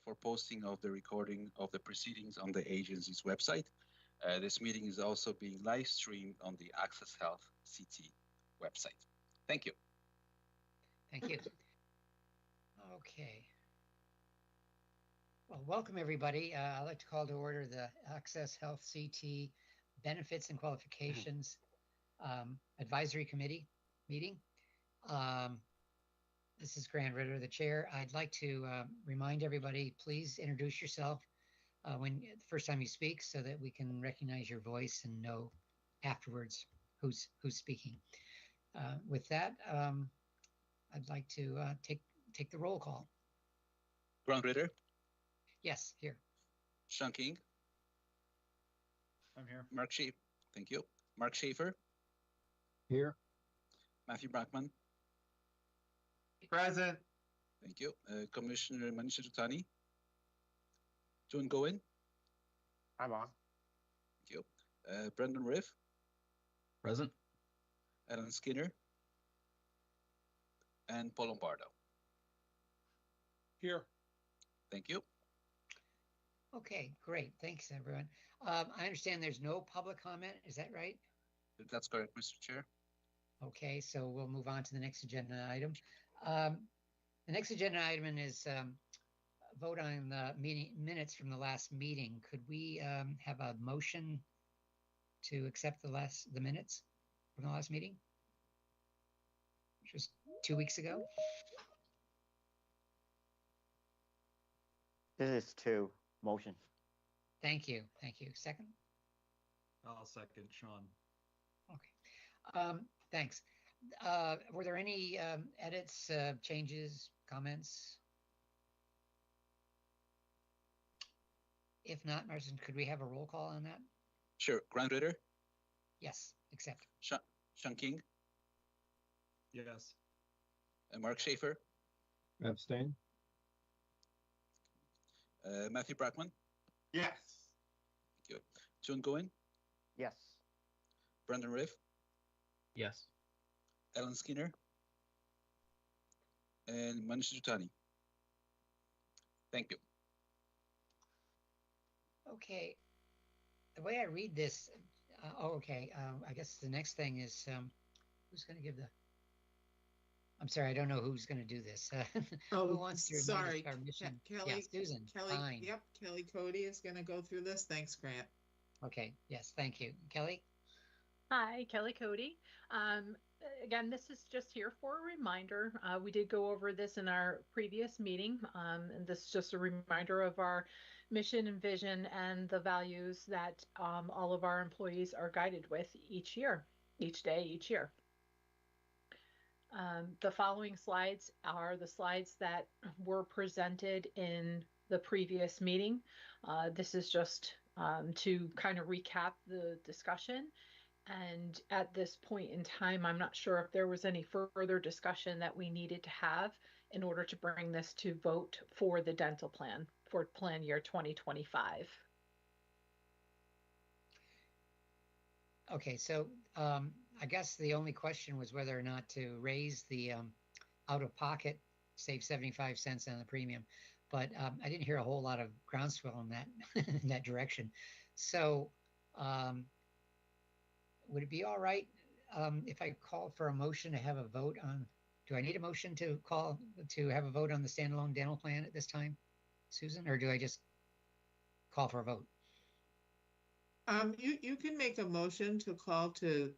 for posting of the recording of the proceedings on the agency's website. This meeting is also being live streamed on the Access Health CT website. Thank you. Thank you. Okay. Well, welcome everybody. I'd like to call to order the Access Health CT Benefits and Qualifications Advisory Committee meeting. This is Grant Ritter, the chair. I'd like to remind everybody, please introduce yourself when the first time you speak so that we can recognize your voice and know afterwards who's speaking. With that, I'd like to take the roll call. Grant Ritter. Yes, here. Sean King. I'm here. Mark Schaefer. Thank you. Mark Schaefer. Here. Matthew Brackman. Present. Thank you. Commissioner Manisha Jutani. John Goen. I'm on. Thank you. Brendan Riff. Present. Alan Skinner. And Paul Lombardo. Here. Thank you. Okay, great. Thanks, everyone. I understand there's no public comment. Is that right? That's correct, Mr. Chair. Okay, so we'll move on to the next agenda item. The next agenda item is vote on the minutes from the last meeting. Could we have a motion to accept the minutes from the last meeting? Which was 2 weeks ago. This is two. Motion. Thank you. Thank you. Second? I'll second Sean. Okay. Thanks. Were there any edits, changes, comments? If not, Martin, could we have a roll call on that? Sure. Grant Ritter. Yes, accept. Sean King. Yes. And Mark Schaefer. Abstain. Matthew Brackman. Yes. Thank you. John Goen. Yes. Brendan Riff. Yes. Alan Skinner. And Manisha Jutani. Thank you. Okay. The way I read this, okay. I guess the next thing is who's going to give the. I'm sorry, I don't know who's going to do this. Who wants to remind us of our mission? Kelly. Yeah, Susan. Kelly. Fine. Yep. Kelly Cody is going to go through this. Thanks, Grant. Okay. Yes. Thank you, Kelly. Hi, Kelly Cody. Again, this is just here for a reminder. We did go over this in our previous meeting, and this is just a reminder of our mission and vision and the values that all of our employees are guided with each year, each day, each year. The following slides are the slides that were presented in the previous meeting. This is just to kind of recap the discussion. And at this point in time, I'm not sure if there was any further discussion that we needed to have in order to bring this to vote for the dental plan for plan year 2025. Okay, so I guess the only question was whether or not to raise the out-of-pocket, save 75 cents on the premium, but I didn't hear a whole lot of groundswell in that in that direction. So would it be all right if I call for a motion to have a vote on? Do I need a motion to have a vote on the standalone dental plan at this time, Susan, or do I just call for a vote? You can make a motion to call to.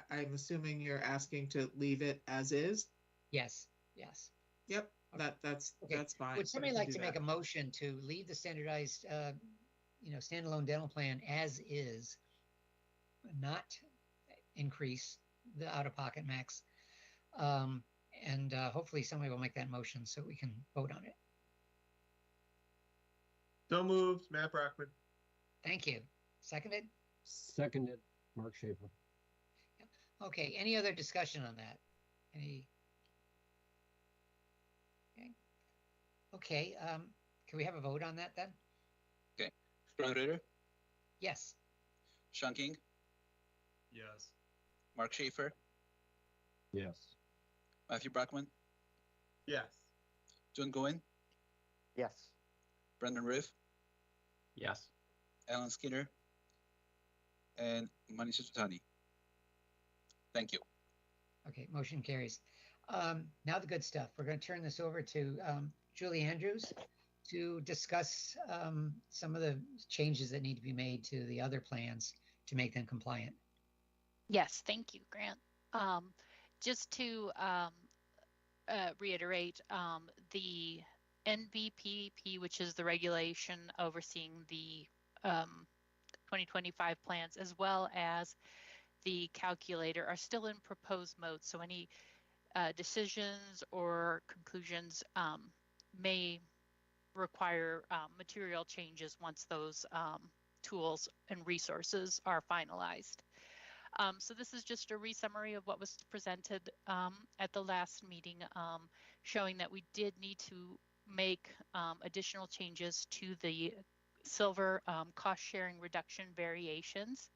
I'm assuming you're asking to leave it as is. Yes. Yes. Yep. Okay. That's fine. Would somebody like to make a motion to leave the standardized, standalone dental plan as is, not increase the out-of-pocket max, and hopefully somebody will make that motion so we can vote on it. So moved, Matt Brackman. Thank you. Seconded? Seconded, Mark Schaefer. Okay, any other discussion on that? Okay, can we have a vote on that then? Okay. Grant Ritter. Yes. Sean King. Yes. Mark Schaefer. Yes. Matthew Brackman. Yes. John Goen. Yes. Brendan Riff, Yes. Alan Skinner, and Manish Sutani. Thank you. Okay, motion carries. Now the good stuff. We're going to turn this over to Julie Andrews to discuss some of the changes that need to be made to the other plans to make them compliant. Yes, thank you, Grant. Just to reiterate, the NBPP, which is the regulation overseeing the 2025 plans, as well as the calculator, are still in proposed mode. So any decisions or conclusions may require material changes once those tools and resources are finalized. So this is just a re-summary of what was presented at the last meeting, showing that we did need to make additional changes to the silver cost sharing reduction variations.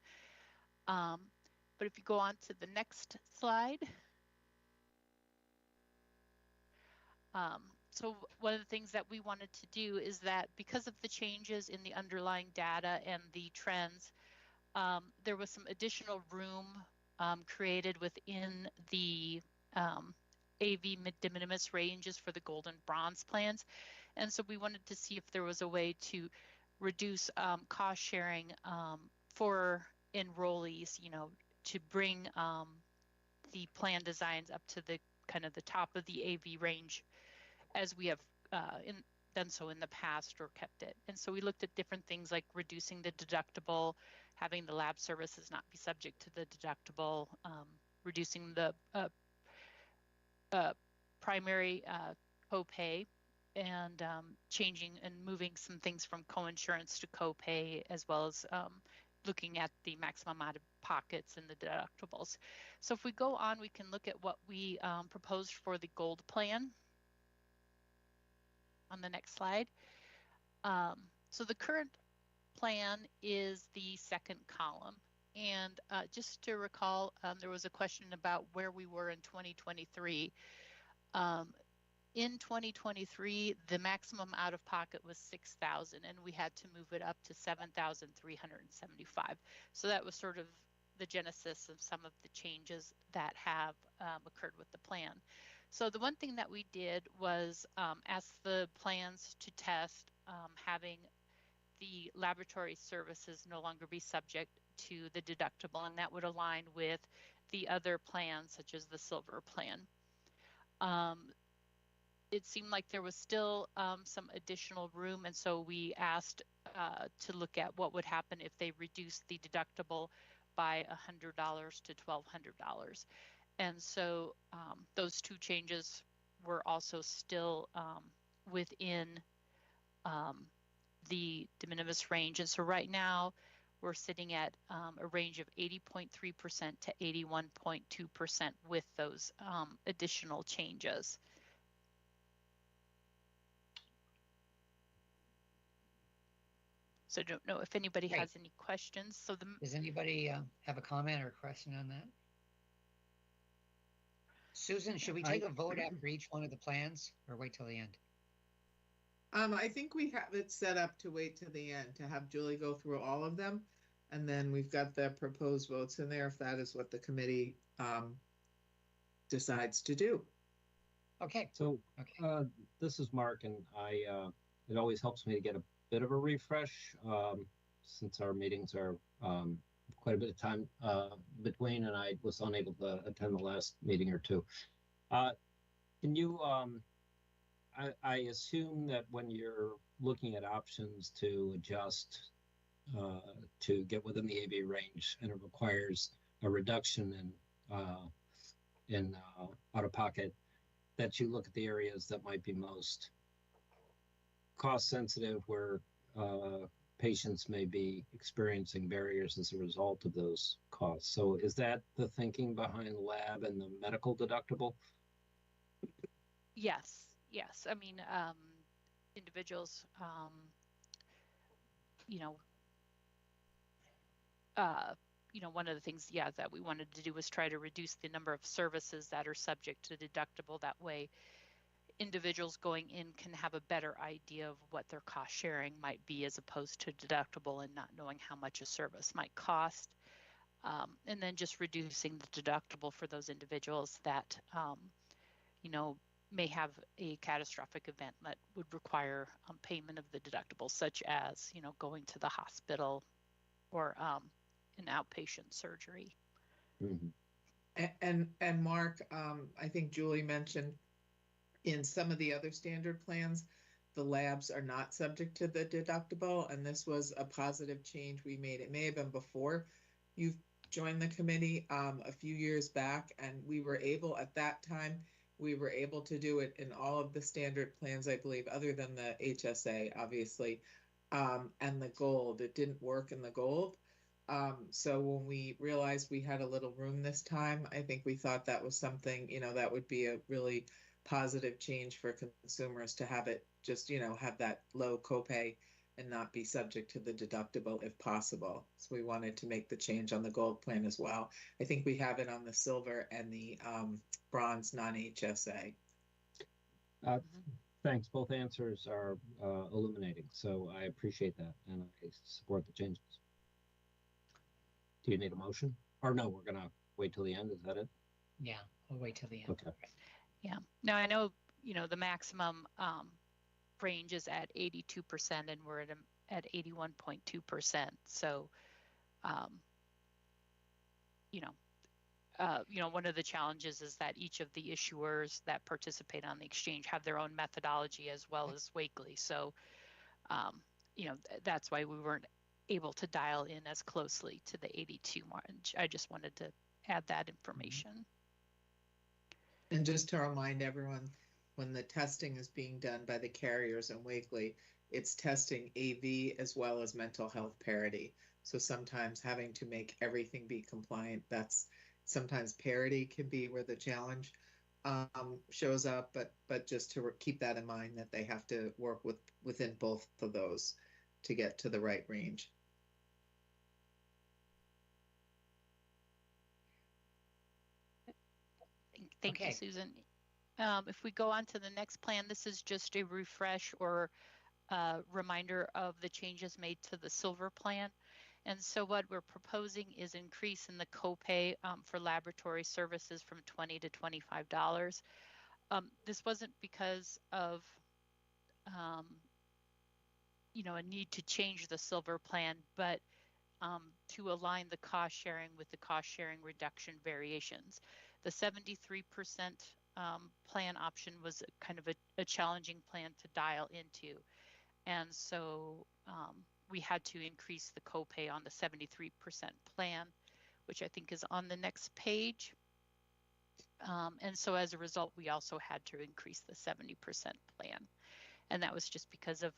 But if you go on to the next slide. So one of the things that we wanted to do is that because of the changes in the underlying data and the trends, there was some additional room created within the AV de minimis ranges for the gold and bronze plans. And so we wanted to see if there was a way to reduce cost sharing for enrollees, to bring the plan designs up to the kind of the top of the AV range as we have done so in the past or kept it. And so we looked at different things like reducing the deductible, having the lab services not be subject to the deductible, reducing the primary copay, and changing and moving some things from coinsurance to copay, as well as looking at the maximum out of pockets and the deductibles. So if we go on, we can look at what we proposed for the gold plan on the next slide. So the current plan is the second column. And just to recall, there was a question about where we were in 2023. In 2023, the maximum out of pocket was $6,000, and we had to move it up to $7,375. So that was sort of the genesis of some of the changes that have occurred with the plan. So the one thing that we did was ask the plans to test having the laboratory services no longer be subject to the deductible, and that would align with the other plans, such as the silver plan. It seemed like there was still some additional room, and so we asked to look at what would happen if they reduced the deductible by $100 to $1,200. And so those two changes were also still within the de minimis range. And so right now we're sitting at a range of 80.3% to 81.2% with those additional changes. So I don't know if anybody Great. has any questions. So Does anybody have a comment or question on that? Susan, should we take a vote after each one of the plans or wait till the end? I think we have it set up to wait to the end, to have Julie go through all of them. And then we've got the proposed votes in there if that is what the committee decides to do. Okay. So Okay. this is Mark, and it always helps me to get a bit of a refresh since our meetings are quite a bit of time between, and I was unable to attend the last meeting or two. Can you, I assume that when you're looking at options to adjust to get within the AV range, and it requires a reduction in out-of-pocket, that you look at the areas that might be most cost sensitive, where patients may be experiencing barriers as a result of those costs. So is that the thinking behind lab and the medical deductible? yes. I mean, individuals, one of the things, that we wanted to do was try to reduce the number of services that are subject to deductible. That way, individuals going in can have a better idea of what their cost sharing might be as opposed to deductible and not knowing how much a service might cost. And then just reducing the deductible for those individuals that, you know, may have a catastrophic event that would require payment of the deductible, such as, you know, going to the hospital or an outpatient surgery. And Mark, I think Julie mentioned in some of the other standard plans, the labs are not subject to the deductible, and this was a positive change we made. It may have been before you've joined the committee a few years back, and we were able, at that time, we were able to do it in all of the standard plans, I believe, other than the HSA, obviously, and the gold. It didn't work in the gold. So when we realized we had a little room this time, I think we thought that was something, you know, that would be a really positive change for consumers to have it just, you know, have that low copay and not be subject to the deductible if possible. So we wanted to make the change on the gold plan as well. I think we have it on the silver and the bronze non-HSA. Thanks. Both answers are illuminating, so I appreciate that, and I support the changes. Do you need a motion? Or no, we're gonna wait till the end, is that it? Yeah, we'll wait till the end. Okay. Yeah. Now I know, you know, the maximum range is at 82%, and we're at 81.2%. So, you know, one of the challenges is that each of the issuers that participate on the exchange have their own methodology as well as Wakely. So, you know, that's why we weren't able to dial in as closely to the 82 mark. I just wanted to add that information. And just to remind everyone, when the testing is being done by the carriers and Wakely, it's testing AV as well as mental health parity. So sometimes having to make everything be compliant, that's sometimes parity can be where the challenge shows up, but just to keep that in mind that they have to work within both of those to get to the right range. Thank you, Susan. If we go on to the next plan, this is just a refresh or reminder of the changes made to the silver plan. And so what we're proposing is increase in the copay for laboratory services from $20 to $25. This wasn't because of, you know, a need to change the silver plan, but to align the cost sharing with the cost sharing reduction variations. The 73% plan option was kind of a challenging plan to dial into. And so we had to increase the copay on the 73% plan, which I think is on the next page. And so as a result, we also had to increase the 70% plan. And that was just because of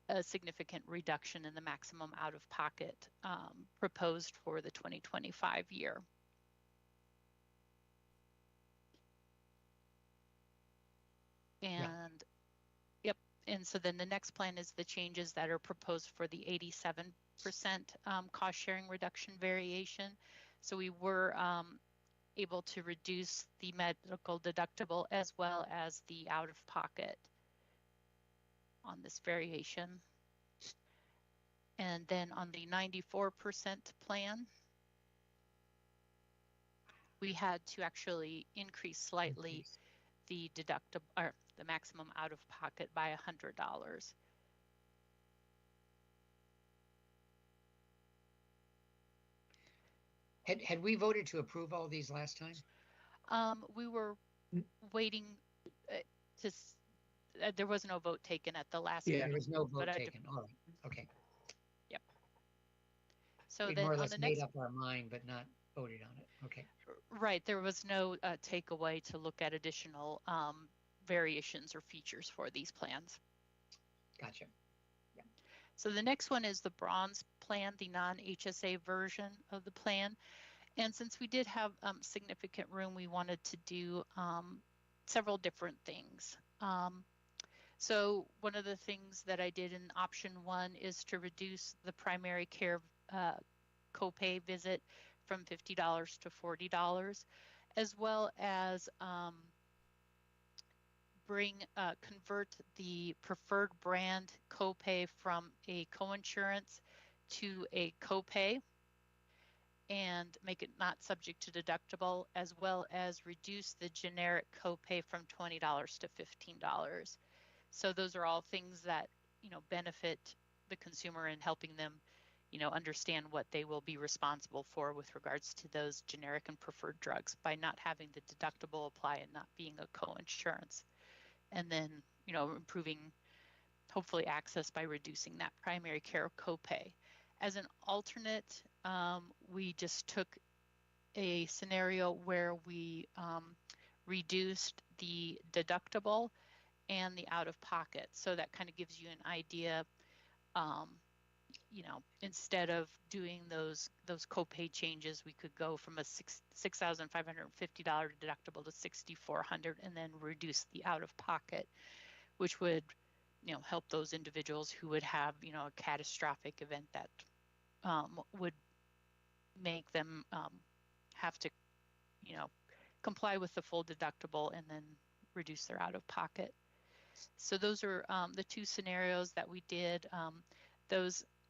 a significant reduction in the maximum out-of-pocket proposed for the 2025 year. And yep, and so then the next plan is the changes that are proposed for the 87% cost sharing reduction variation. So we were able to reduce the medical deductible as well as the out-of-pocket on this variation. And then on the 94% plan, we had to actually increase slightly the deductible or the maximum out-of-pocket by $100. Had we voted to approve all these last time? We were waiting to. There was no vote taken at the last meeting. There was no vote taken. All right. Okay. Yep. So we then more or on less the made next, up our mind, but not voted on it. Okay. Right. There was no takeaway to look at additional variations or features for these plans. Gotcha. Yeah. So the next one is the bronze plan, the non-HSA version of the plan. And since we did have significant room, we wanted to do several different things. So one of the things that I did in option 1 is to reduce the primary care copay visit from $50 to $40, as well as convert the preferred brand copay from a coinsurance to a copay and make it not subject to deductible, as well as reduce the generic copay from $20 to $15. So those are all things that, benefit the consumer in helping them, understand what they will be responsible for with regards to those generic and preferred drugs by not having the deductible apply and not being a co-insurance. And then, improving hopefully access by reducing that primary care copay. As an alternate, we just took a scenario where we reduced the deductible and the out-of-pocket. So that kind of gives you an idea, instead of doing those copay changes, we could go from a $6,550 deductible to $6,400 and then reduce the out-of-pocket, which would, help those individuals who would have, a catastrophic event that would make them have to, comply with the full deductible and then reduce their out-of-pocket. So those are the two scenarios that we did.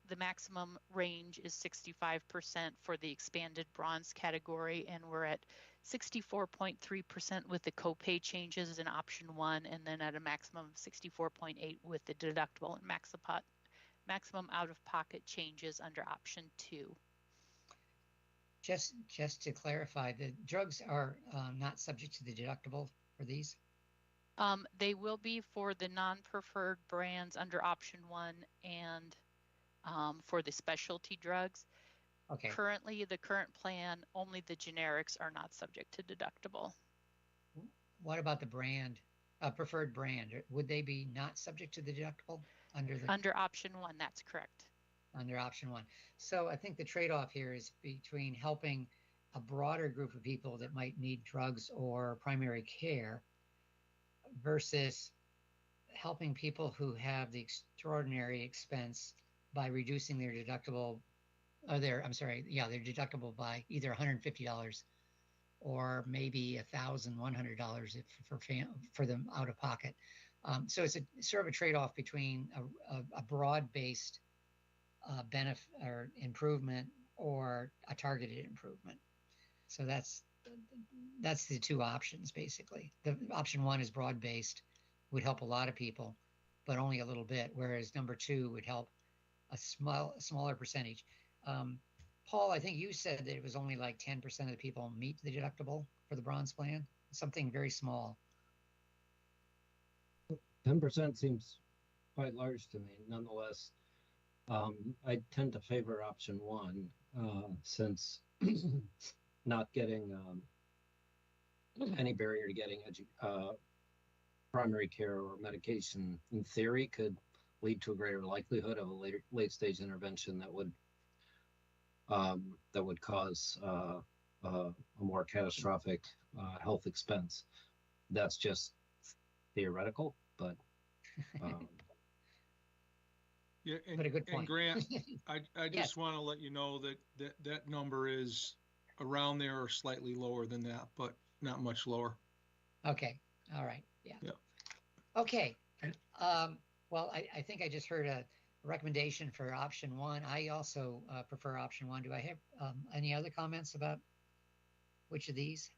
The maximum range is 65% for the expanded bronze category, and we're at 64.3% with the copay changes in option 1, and then at a maximum of 64.8 with the deductible and maximum out-of-pocket changes under option 2. Just to clarify, the drugs are not subject to the deductible for these? They will be for the non-preferred brands under option 1 and for the specialty drugs. Okay. Currently, the current plan, only the generics are not subject to deductible. What about the brand, preferred brand? Would they be not subject to the deductible under option 1? That's correct. Under option 1. So I think the trade-off here is between helping a broader group of people that might need drugs or primary care versus helping people who have the extraordinary expense by reducing their deductible, their deductible by either $150 or maybe $1,100 for them out of pocket. So it's a sort of a trade-off between a broad-based benefit or improvement or a targeted improvement. So that's the two options basically. The option 1 is broad-based, would help a lot of people, but only a little bit, whereas number 2 would help a smaller percentage. Paul, I think you said that it was only like 10% of the people meet the deductible for the bronze plan, something very small. 10% seems quite large to me. Nonetheless, I tend to favor option 1 since not getting any barrier to getting primary care or medication, in theory, could lead to a greater likelihood of a late stage intervention that would cause a more catastrophic health expense. That's just theoretical, but yeah, but a good point. And Grant, I Yes. just want to let you know that number is around there or slightly lower than that, but not much lower. Okay. All right. Yeah. Yeah. Okay. Well, I think I just heard a recommendation for option 1. I also prefer option 1. Do I have any other comments about which of these?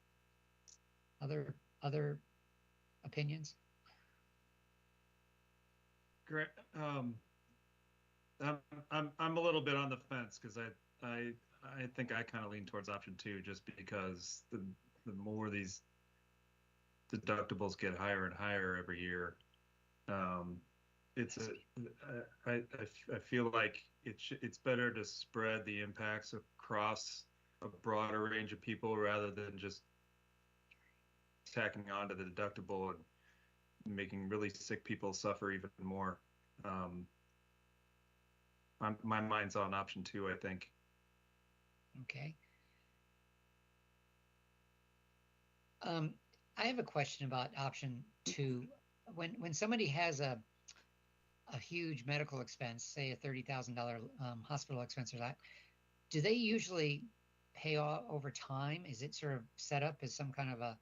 Other opinions? Grant, I'm a little bit on the fence because I think I kind of lean towards option 2 just because the more these deductibles get higher and higher every year, I feel like it's better to spread the impacts across a broader range of people rather than just tacking onto the deductible and making really sick people suffer even more. My mind's on option 2, I think. Okay. I have a question about option 2. When somebody has a huge medical expense, say a $30,000 hospital expense or that, do they usually pay off over time? Is it sort of set up as some kind of a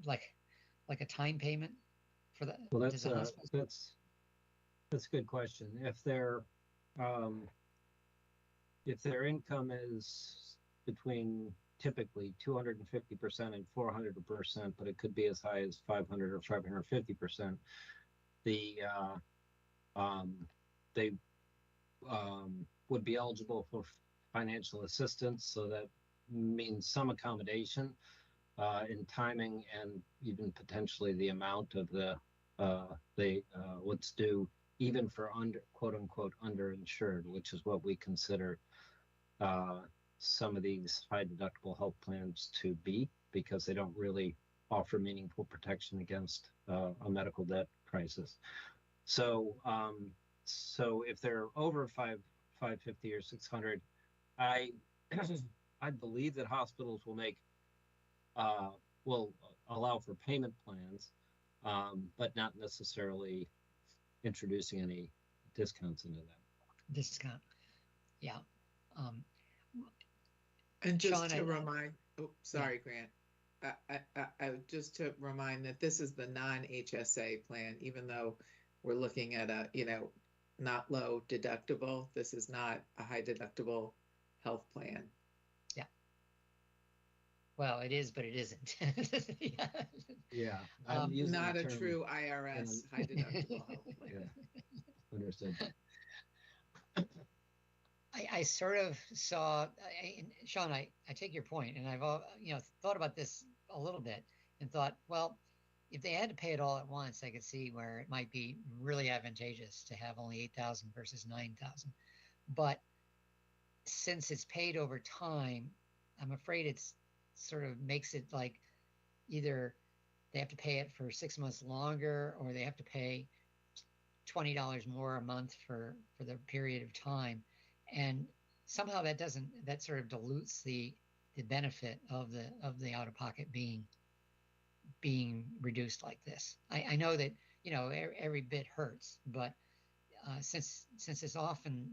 like like a time payment for the? Well, does the hospital- that's a good question. If their income is between typically 250% and 400%, but it could be as high as 500 or 550%, they would be eligible for financial assistance. So that means some accommodation in timing and even potentially the amount of what's due, even for quote unquote underinsured, which is what we consider some of these high deductible health plans to be, because they don't really offer meaningful protection against a medical debt crisis. So if they're over 550 or 600, I believe that hospitals will allow for payment plans, but not necessarily introducing any discounts into that. Discount, yeah. And just Sean, to remind, sorry, Grant. I just to remind that this is the non-HSA plan, even though we're looking at a, not low deductible. This is not a high deductible health plan. Yeah. Well, it is, but it isn't. Yeah. Not a true IRS high deductible health plan. Yeah. Understood. I sort of saw, Sean, I take your point, and I've thought about this a little bit and thought, well, if they had to pay it all at once, I could see where it might be really advantageous to have only 8,000 versus 9,000. But since it's paid over time, I'm afraid it's sort of makes it like either they have to pay it for 6 months longer, or they have to pay $20 more a month for the period of time. And somehow that sort of dilutes the benefit of the out-of-pocket being reduced like this. I know that every bit hurts, but since it's often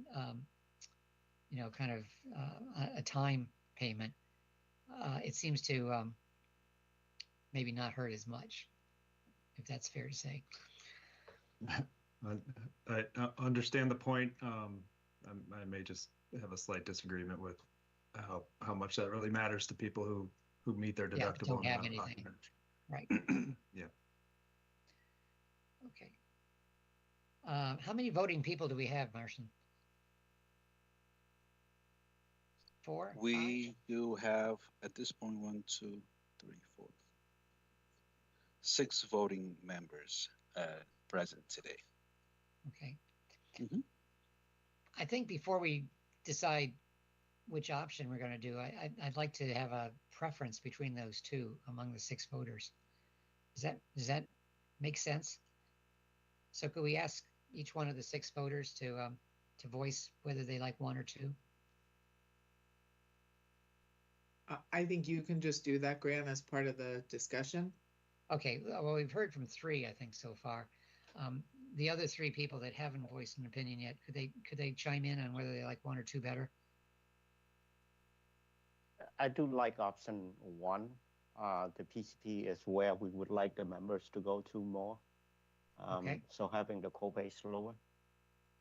kind of a time payment, it seems to maybe not hurt as much, if that's fair to say. I understand the point. I may just have a slight disagreement with how much that really matters to people who meet their deductible. Don't have anything. Right. Yeah. Okay. How many voting people do we have, Martian? 4? We do have at this point 1, 2, 3, 4, 6 voting members present today. Okay. Mm-hmm. I think before we decide which option we're going to do, I'd like to have a preference between those two among the 6 voters. Does that make sense? So could we ask each one of the 6 voters to voice whether they like one or two? I think you can just do that, Grant, as part of the discussion. Okay. Well, we've heard from 3, I think, so far. The other 3 people that haven't voiced an opinion yet, could they chime in on whether they like one or two better? I do like option 1. The PCP is where we would like the members to go to more. Okay. So having the copay lower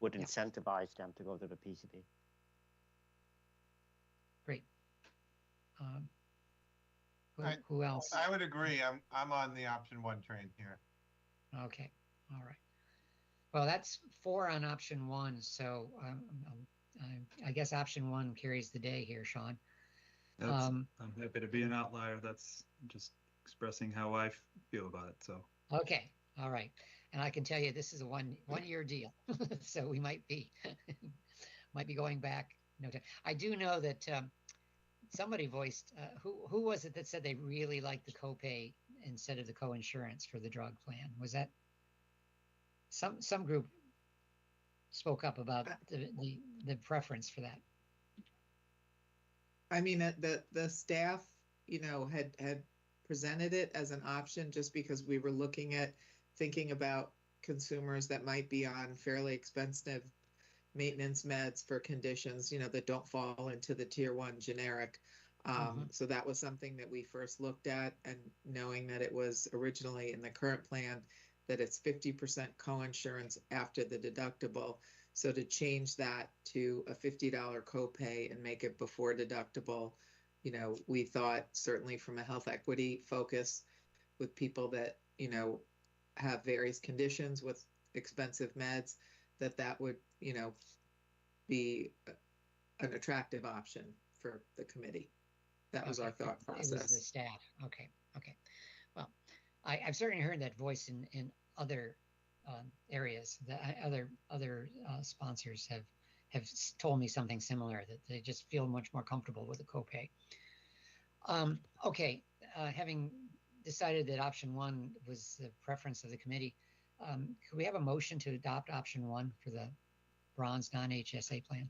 would incentivize them to go to the PCP. Great. Who else? I would agree. I'm on the option 1 train here. Okay. All right. Well, that's 4 on option 1. So I guess option 1 carries the day here, Sean. I'm happy to be an outlier. That's just expressing how I feel about it. So. Okay. All right. And I can tell you this is a one-year deal. So we might be going back. No time. I do know that somebody voiced, who was it that said they really liked the copay instead of the co-insurance for the drug plan? Was that some group spoke up about the preference for that? I mean, the staff, had presented it as an option just because we were thinking about consumers that might be on fairly expensive maintenance meds for conditions, that don't fall into the tier 1 generic. So that was something that we first looked at, and knowing that it was originally in the current plan that it's 50% coinsurance after the deductible. So to change that to a $50 copay and make it before deductible, you know, we thought certainly from a health equity focus with people that, you know, have various conditions with expensive meds, that that would, you know, be an attractive option for the committee. That was our thought process. It was the staff. Okay. Well, I've certainly heard that voice in other areas. That other sponsors have told me something similar, that they just feel much more comfortable with the copay. Okay, having decided that option one was the preference of the committee, could we have a motion to adopt option one for the bronze non-HSA plan?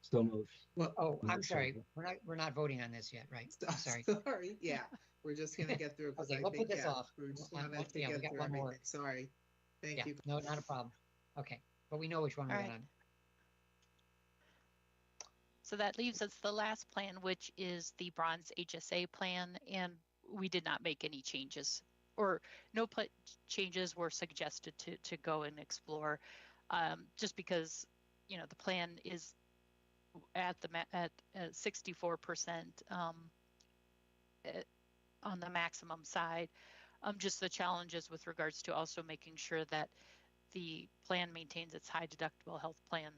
So moved. Well, I'm sorry. We're not voting on this yet, right? I'm sorry. Sorry. Yeah, we're just gonna get through. Okay, we'll put this off. We just we wanted to get got through one more. everything. Sorry. Thank you. No, not a problem. Okay, but we know which one we're All right. on. So that leaves us the last plan, which is the bronze HSA plan, and we did not make any changes, or no changes were suggested to go and explore, just because, you know, the plan is at 64% on the maximum side. Just the challenges with regards to also making sure that the plan maintains its high deductible health plan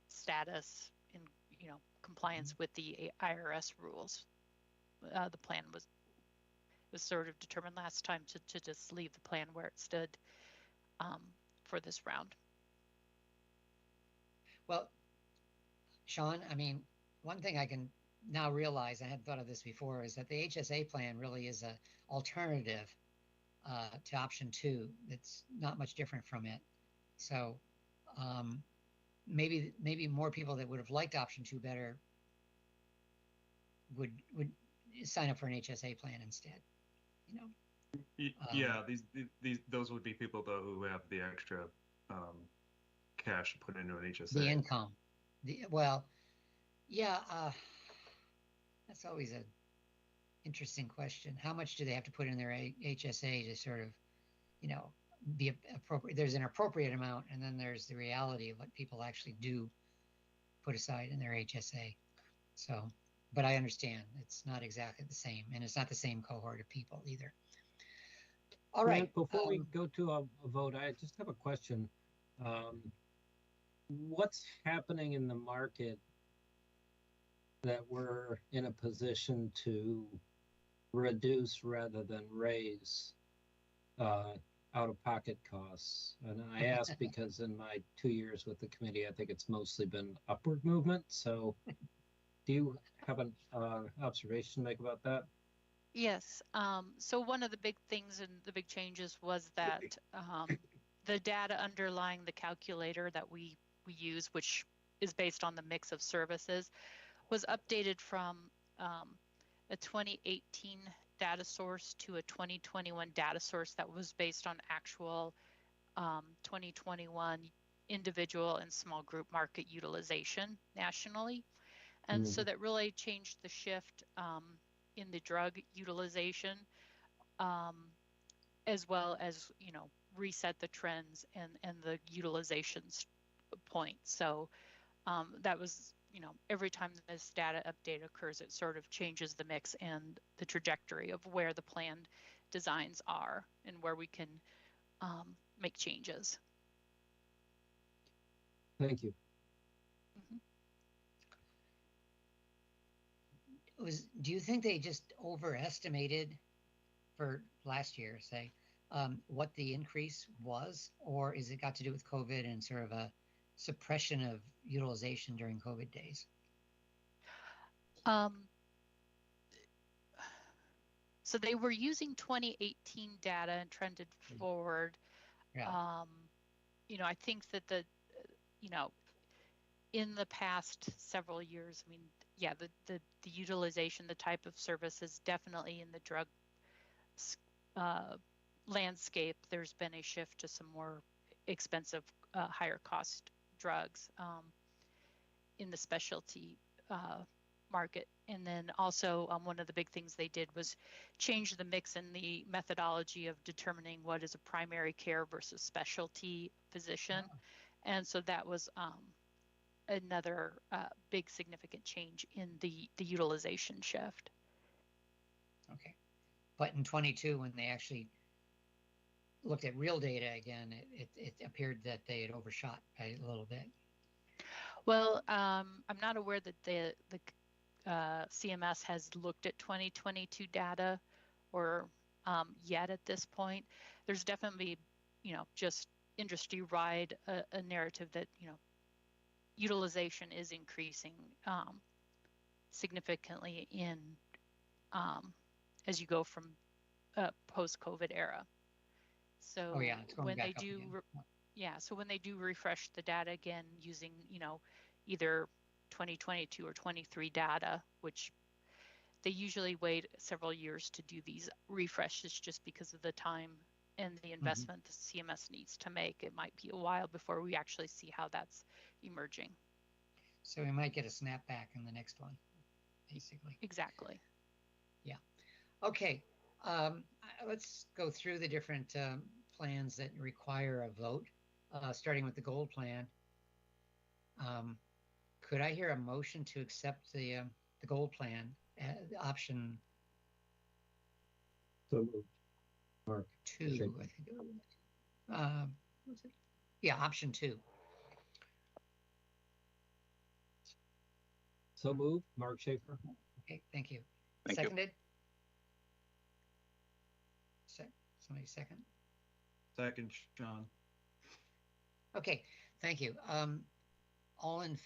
status in, you know, compliance with the IRS rules. The plan was sort of determined last time to just leave the plan where it stood for this round. Well, Sean, I mean, one thing I can now realize, I hadn't thought of this before, is that the HSA plan really is an alternative to option two. It's not much different from it. So maybe more people that would have liked option two better would sign up for an HSA plan instead. You know. Yeah, those would be people though who have the extra cash to put into an HSA. The income. That's always an interesting question. How much do they have to put in their HSA to sort of, you know, be appropriate? There's an appropriate amount, and then there's the reality of what people actually do put aside in their HSA. So, but I understand it's not exactly the same, and it's not the same cohort of people either. All right. Before we go to a vote, I just have a question. What's happening in the market that we're in a position to reduce rather than raise out-of-pocket costs? And I ask because in my 2 years with the committee, I think it's mostly been upward movement. So do you have an observation to make about that? Yes. So one of the big things and the big changes was that the data underlying the calculator that we use, which is based on the mix of services, was updated from a 2018 data source to a 2021 data source that was based on actual 2021 individual and small group market utilization nationally. And so that really changed the shift in the drug utilization, as well as, you know, reset the trends and the utilization point. So that was, you know, every time this data update occurs, it sort of changes the mix and the trajectory of where the planned designs are and where we can make changes. Thank you. Do you think they just overestimated for last year, say, what the increase was, or is it got to do with COVID and sort of a suppression of utilization during COVID days? So they were using 2018 data and trended forward. Yeah. You know, I think that you know, in the past several years, I mean, yeah, the utilization, the type of services, definitely in the drug landscape, there's been a shift to some more expensive, higher cost drugs in the specialty market. And then also one of the big things they did was change the mix and the methodology of determining what is a primary care versus specialty physician. And so that was another big significant change in the utilization shift. Okay. But in 22, when they actually looked at real data again, it appeared that they had overshot by a little bit. Well, I'm not aware that the CMS has looked at 2022 data or yet at this point. There's definitely, just industry-wide a narrative that, utilization is increasing significantly in as you go from post-COVID era. So when they do, so when they do refresh the data again using, either 2022 or 23 data, which they usually wait several years to do these refreshes just because of the time and the investment the CMS needs to make. It might be a while before we actually see how that's emerging. So we might get a snapback in the next one, basically. Exactly. Yeah. Okay. Let's go through the different plans that require a vote, starting with the gold plan. Could I hear a motion to accept the gold plan, option So moved. Mark. 2? I think it was it? Yeah, option 2. So moved. Mark Schaefer. Okay, thank you. Thank you. Seconded? Somebody second? Second, Sean. Okay, thank you. All in,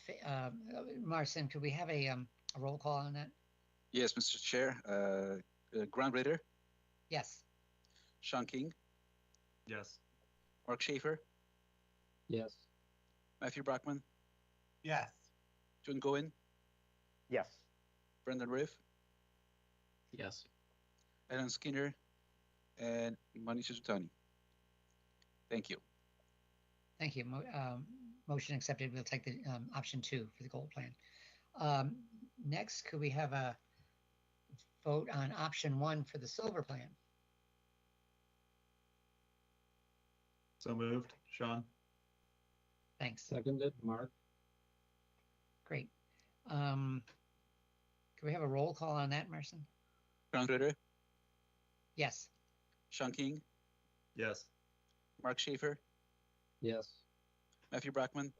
Marcin, could we have a roll call on that? Yes, Mr. Chair. Grant Ritter, Yes. Sean King, Yes. Mark Schaefer, Yes. Matthew Brockman, Yes. June Goin, Yes. Brendan Riff, Yes. Alan Skinner, and Manisha Zutani. Thank you. Thank you. Motion accepted. We'll take the option 2 for the gold plan. Next, could we have a vote on option 1 for the silver plan? So moved, Sean. Thanks. Seconded. Mark. Great. Could we have a roll call on that, Marcin? Grant Ritter, Yes. Sean King, Yes. Mark Schaefer, Yes. Matthew Brockman,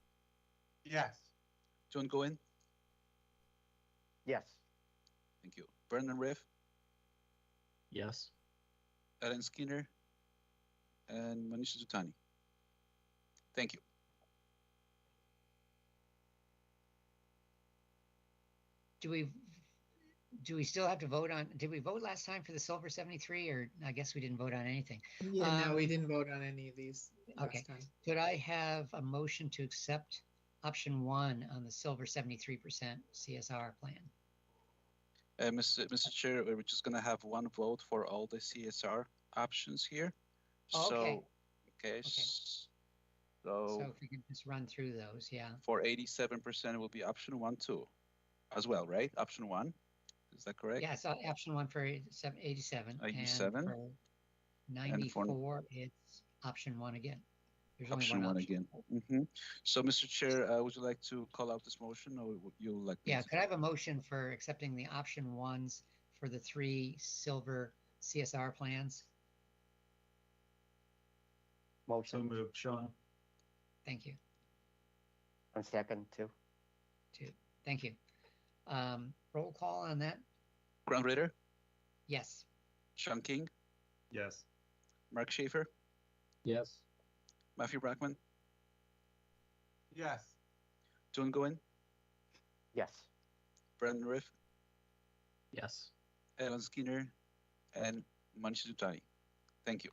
Yes. June Goin. Yes. Thank you. Brendan Riff, Yes. Alan Skinner, and Manisha Zutani. Thank you. Do we still have to vote on? Did we vote last time for the silver 73, or I guess we didn't vote on anything? Yeah, no, we didn't vote on any of these Okay. last time. Could I have a motion to accept option 1 on the silver 73% CSR plan? Mr. Chair, we're just going to have one vote for all the CSR options here. Oh, okay. Okay. So if we could just run through those, yeah. For 87% will be option 1, 2 as well, right? Option 1, is that correct? Yeah, so option 1 for 87. 87. And for 94, it's option 1 again. There's only Option one 1 option. again. So, Mr. Chair, would you like to call out this motion, or would you like? Yeah, could I have a motion for accepting the option 1s for the 3 silver CSR plans? Motion. So moved, Sean. Thank you. And second too. 2. Thank you. Roll call on that? Grant Ritter, Yes. Sean King, Yes. Mark Schaefer, Yes. Matthew Brockman, Yes. June Goin, Yes. Brendan Riff, Yes. Alan Skinner, and Manisha Zutani. Thank you.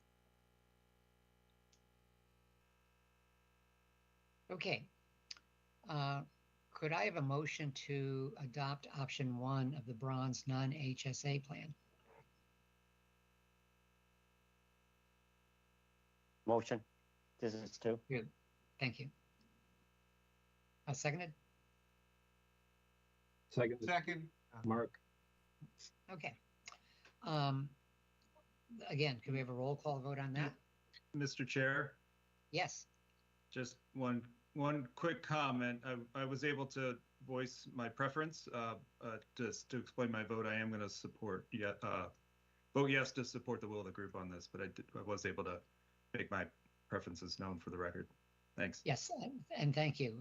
Okay. Could I have a motion to adopt option 1 of the bronze non-HSA plan? Motion. This is 2. Good. Thank you. Seconded? Seconded. Second. Mark. Okay. Again, could we have a roll call vote on that? Mr. Chair, Yes. just one quick comment. I was able to voice my preference. Just to explain my vote, I am going to vote yes to support the will of the group on this, but I was able to make my preferences known for the record. Thanks. Yes, and thank you.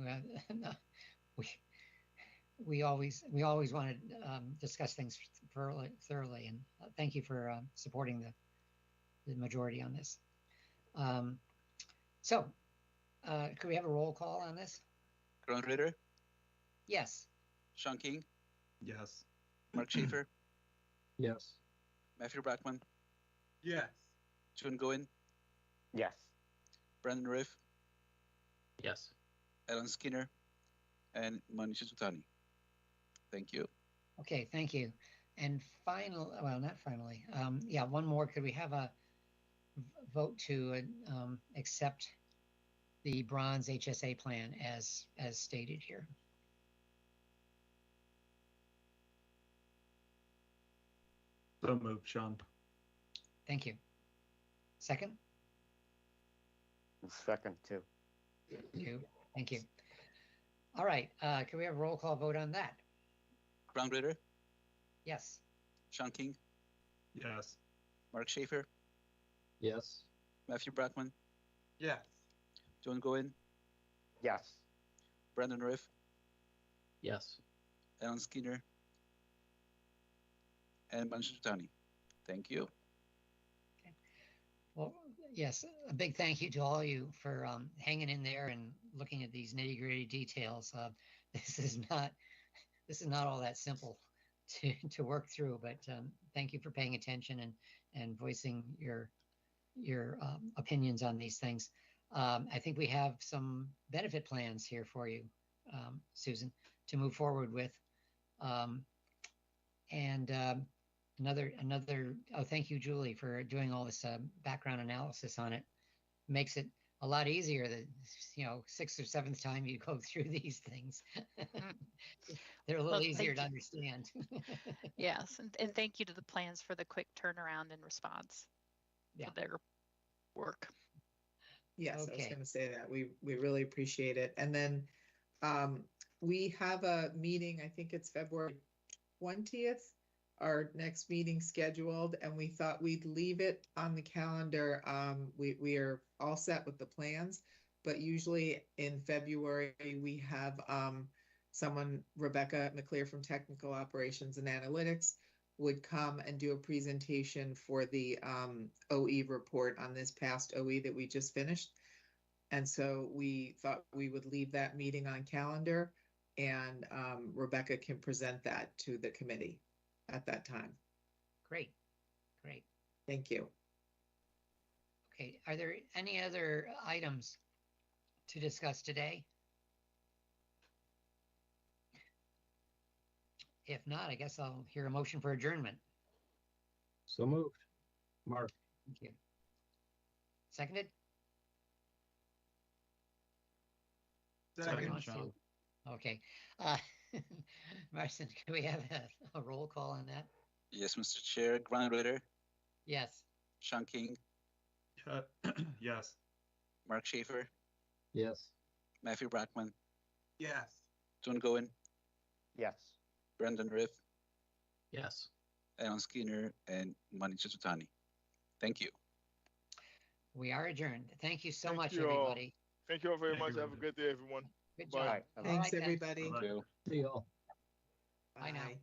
We always want to discuss things thoroughly, and thank you for supporting the majority on this. So, could we have a roll call on this? Grant Ritter, Yes. Sean King, Yes. Mark Schaefer, Yes. Matthew Brackman, Yes. June Goin, Yes. Brandon Riff, Yes. Alan Skinner, and Manish Tutani. Thank you. Okay, thank you. And not finally. Yeah, one more. Could we have a vote to accept the bronze HSA plan as stated here? So moved, Sean. Thank you. Second? Second too. Thank you. All right. Can we have a roll call vote on that? Grant Ritter, Yes. Sean King, Yes. Mark Schaefer, Yes. Matthew Brackman, Yes. John Goin, Yes. Brandon Riff, Yes. Alan Skinner, and Manish Tutani. Thank you. Well, yes, a big thank you to all of you for hanging in there and looking at these nitty-gritty details. This is not all that simple to work through, but thank you for paying attention and voicing your opinions on these things. I think we have some benefit plans here for you, Susan, to move forward with. Thank you, Julie, for doing all this background analysis on it. Makes it a lot easier the sixth or seventh time you go through these things. They're a little easier to understand. Yes, and thank you to the plans for the quick turnaround and response for their work. Yes, Okay. I was going to say that. We really appreciate it. And then we have a meeting, I think it's February 20th, our next meeting scheduled, and we thought we'd leave it on the calendar. We are all set with the plans, but usually in February we have someone, Rebecca McClear from Technical Operations and Analytics, would come and do a presentation for the OE report on this past OE that we just finished. And so we thought we would leave that meeting on calendar, and Rebecca can present that to the committee at that time. Great. Thank you. Okay, are there any other items to discuss today? If not, I guess I'll hear a motion for adjournment. So moved. Mark. Thank you. Seconded? Second. Sean. Okay. Marcin, can we have a roll call on that? Yes, Mr. Chair. Grant Ritter, Yes. Sean King, Yes. Mark Schaefer, Yes. Matthew Brackman, Yes. John Goin, Yes. Brandon Riff, Yes. Alan Skinner, and Manish Tutani. Thank you. We are adjourned. Thank you so Thank much, you all. everybody. Thank you all very Thank much. you, Have a Roger. good day, everyone. Good Bye. job. Bye. All Thanks, right, then. everybody. Bye-bye. Thank you. See y'all. Bye now. Bye.